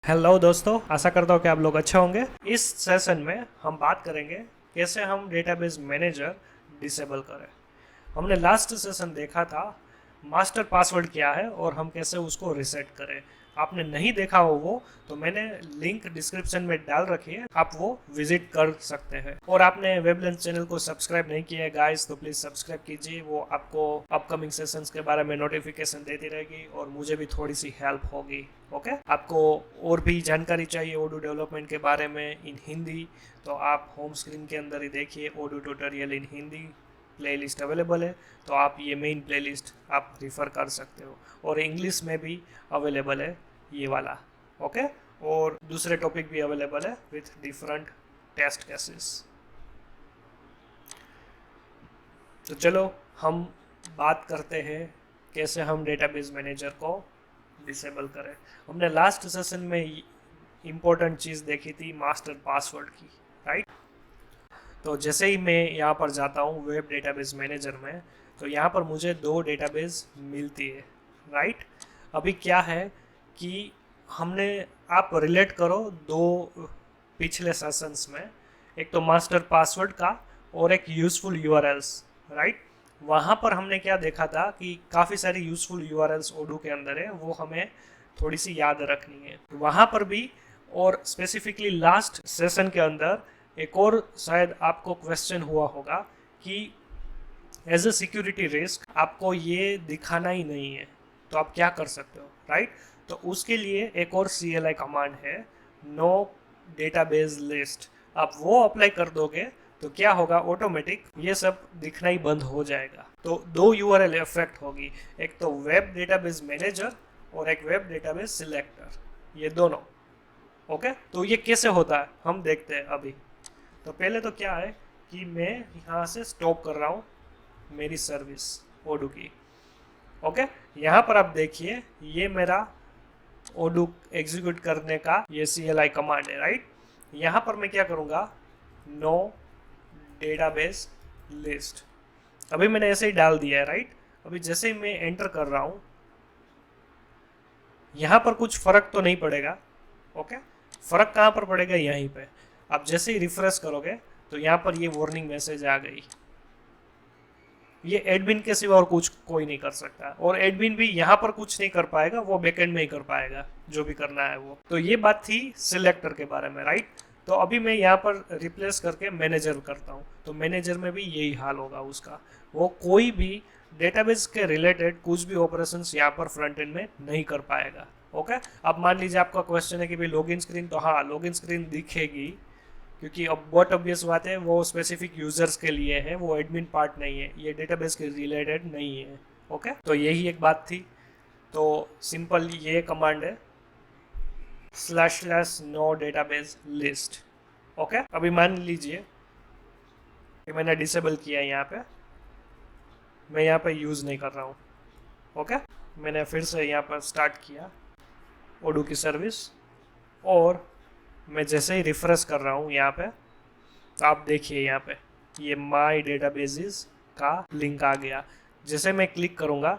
Hello दोस्तों, आशा करता हूँ कि आप लोग अच्छे होंगे। इस सेशन में हम बात करेंगे कैसे हम डेटाबेस मैनेजर डिसेबल करें। हमने लास्ट सेशन देखा था मास्टर पासवर्ड क्या है और हम कैसे उसको रिसेट करें। आपने नहीं देखा हो वो, तो मैंने लिंक डिस्क्रिप्शन में डाल रखी है, आप वो विजिट कर सकते हैं। और आपने वेबलेंस चैनल को सब्सक्राइब नहीं किया है गाइस, तो प्लीज सब्सक्राइब कीजिए। वो आपको अपकमिंग सेशंस के बारे में नोटिफिकेशन देती रहेगी और मुझे भी थोड़ी सी हेल्प होगी। ओके, आपको और भी जानकारी चाहिए ओडू डेवलपमेंट के बारे में इन हिंदी, तो आप होम स्क्रीन के अंदर ही देखिए Odoo tutorial in Hindi playlist available है। तो आप ये मेन प्लेलिस्ट आप रिफ़र कर सकते हो, और इंग्लिश में भी अवेलेबल है ये वाला। ओके, और दूसरे टॉपिक भी अवेलेबल है विथ डिफरेंट टेस्ट केसेस। तो चलो हम बात करते हैं कैसे हम डेटाबेस मैनेजर को डिसेबल करें। हमने लास्ट सेशन में इम्पोर्टेंट चीज़ देखी थी मास्टर पासवर्ड की, राइट। तो जैसे ही मैं यहाँ पर जाता हूँ वेब डेटाबेस मैनेजर में, तो यहाँ पर मुझे दो डेटाबेस मिलती है, राइट। अभी क्या है कि हमने, आप रिलेट करो दो पिछले सेशंस में, एक तो मास्टर पासवर्ड का और एक यूज़फुल यूआरएल्स, राइट। वहाँ पर हमने क्या देखा था कि काफ़ी सारी यूज़फुल यूआरएल्स ओडू के अंदर है, वो हमें थोड़ी सी याद रखनी है वहाँ पर भी। और स्पेसिफिकली लास्ट सेशन के अंदर एक और शायद आपको क्वेश्चन हुआ होगा कि एज ए सिक्योरिटी रिस्क आपको ये दिखाना ही नहीं है, तो आप क्या कर सकते हो, राइट। तो उसके लिए एक और CLI कमांड है, नो डेटाबेस लिस्ट। आप वो अप्लाई कर दोगे तो क्या होगा, ऑटोमेटिक ये सब दिखना ही बंद हो जाएगा। तो दो URL इफेक्ट होगी, एक तो वेब डेटाबेस मैनेजर और एक वेब डेटाबेस सिलेक्टर, ये दोनों। ओके, तो ये कैसे होता है हम देखते हैं अभी। तो पहले तो क्या है कि मैं यहाँ से स्टॉप कर रहा हूँ मेरी सर्विस ओडू की। ओके, यहाँ पर आप देखिए ये मेरा ओडू एग्जीक्यूट करने का ये CLI कमांड है, राइट। यहाँ पर मैं क्या करूँगा, नो डेटाबेस लिस्ट। अभी मैंने ऐसे ही डाल दिया है, राइट। अभी जैसे ही मैं एंटर कर रहा हूँ, यहाँ पर कुछ फर्क तो नहीं पड़ेगा। ओके, फर्क कहाँ पर पड़ेगा, यहीं पे। आप जैसे ही रिफ्रेश करोगे तो यहाँ पर ये वार्निंग मैसेज आ गई। ये एडमिन के सिवा और कुछ कोई नहीं कर सकता, और एडमिन भी यहाँ पर कुछ नहीं कर पाएगा, वो बैकएंड में ही कर पाएगा जो भी करना है वो। तो ये बात थी सिलेक्टर के बारे में, राइट। तो अभी मैं यहाँ पर रिप्लेस करके मैनेजर करता हूँ, तो मैनेजर में भी यही हाल होगा उसका। वो कोई भी डेटाबेस के रिलेटेड कुछ भी ऑपरेशंस यहाँ पर फ्रंट एंड में नहीं कर पाएगा। ओके, अब मान लीजिए आपका क्वेश्चन है कि भाई लॉगिन स्क्रीन, तो हाँ लॉगिन स्क्रीन दिखेगी, क्योंकि अब बहुत ऑब्वियस बात है वो स्पेसिफिक यूजर्स के लिए है, वो एडमिन पार्ट नहीं है, ये डेटाबेस के रिलेटेड नहीं है। ओके, तो यही एक बात थी। तो सिंपल ये कमांड है //no डेटाबेस लिस्ट। ओके, अभी मान लीजिए कि मैंने डिसेबल किया है, यहाँ पे मैं यहाँ पे यूज़ नहीं कर रहा हूँ। ओके, मैंने फिर से यहाँ पर स्टार्ट किया ओडू की सर्विस, और मैं जैसे ही रिफ्रेश कर रहा हूँ यहाँ पे, तो आप देखिए यहाँ पे ये माई डेटाबेसेस का लिंक आ गया। जैसे मैं क्लिक करूँगा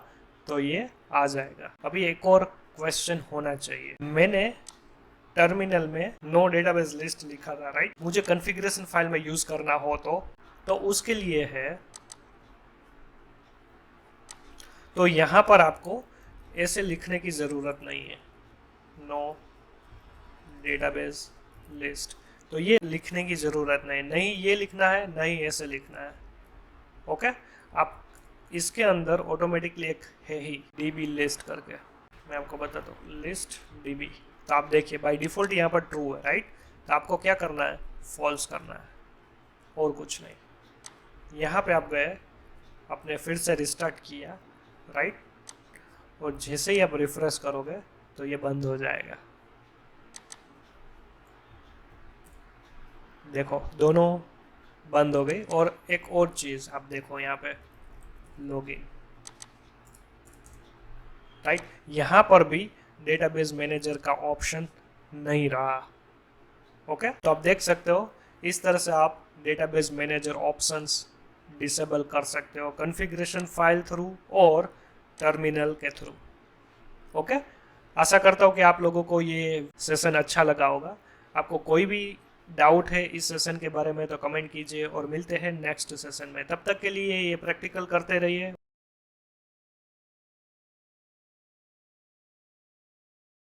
तो ये आ जाएगा। अभी एक और क्वेश्चन होना चाहिए, मैंने टर्मिनल में नो डेटाबेस लिस्ट लिखा था, राइट। मुझे कॉन्फ़िगरेशन फाइल में यूज़ करना हो तो उसके लिए है, तो यहाँ पर आपको ऐसे लिखने की ज़रूरत नहीं है, नो डेटाबेस लिस्ट। तो ये लिखने की ज़रूरत नहीं ये लिखना है, नहीं ऐसे लिखना है। ओके, आप इसके अंदर ऑटोमेटिकली एक है ही DB लिस्ट करके, मैं आपको बताता हूँ, लिस्ट DB। तो आप देखिए बाय डिफ़ॉल्ट यहाँ पर ट्रू है, राइट। तो आपको क्या करना है, फॉल्स करना है, और कुछ नहीं। यहाँ पे आप गए, आपने फिर से रिस्टार्ट किया, राइट, और जैसे ही आप रिफ्रेश करोगे तो ये बंद हो जाएगा। देखो दोनों बंद हो गई। और एक और चीज़ आप देखो यहाँ पे लॉगिन, राइट। यहाँ पर भी डेटाबेस मैनेजर का ऑप्शन नहीं रहा। ओके, तो आप देख सकते हो इस तरह से आप डेटाबेस मैनेजर ऑप्शंस डिसेबल कर सकते हो, कॉन्फ़िगरेशन फाइल थ्रू और टर्मिनल के थ्रू। ओके, आशा करता हूँ कि आप लोगों को ये सेशन अच्छा लगा होगा। आपको कोई भी डाउट है इस सेशन के बारे में तो कमेंट कीजिए, और मिलते हैं नेक्स्ट सेशन में। तब तक के लिए ये प्रैक्टिकल करते रहिए।